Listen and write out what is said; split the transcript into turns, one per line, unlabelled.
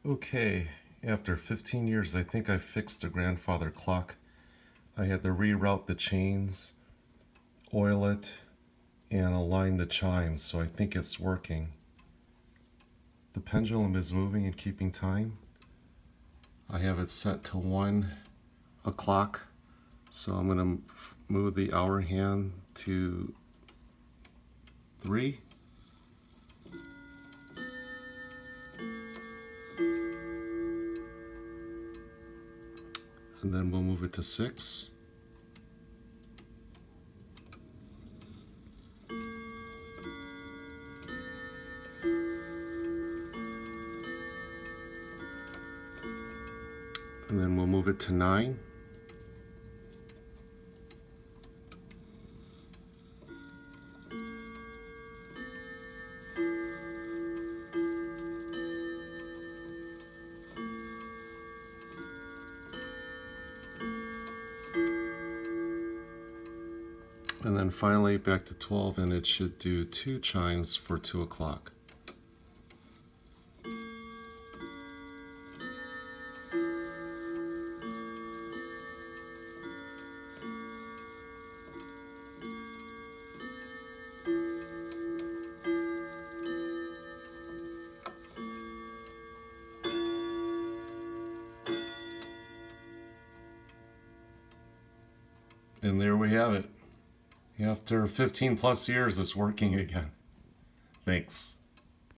Okay, after 15 years, I think I fixed the grandfather clock. I had to reroute the chains, oil it, and align the chimes, so I think it's working. The pendulum is moving and keeping time. I have it set to 1 o'clock, so I'm going to move the hour hand to 3. And then we'll move it to 6. And then we'll move it to 9. And then finally back to 12, and it should do 2 chimes for 2 o'clock. And there we have it. After 15 plus years, it's working again. Thanks.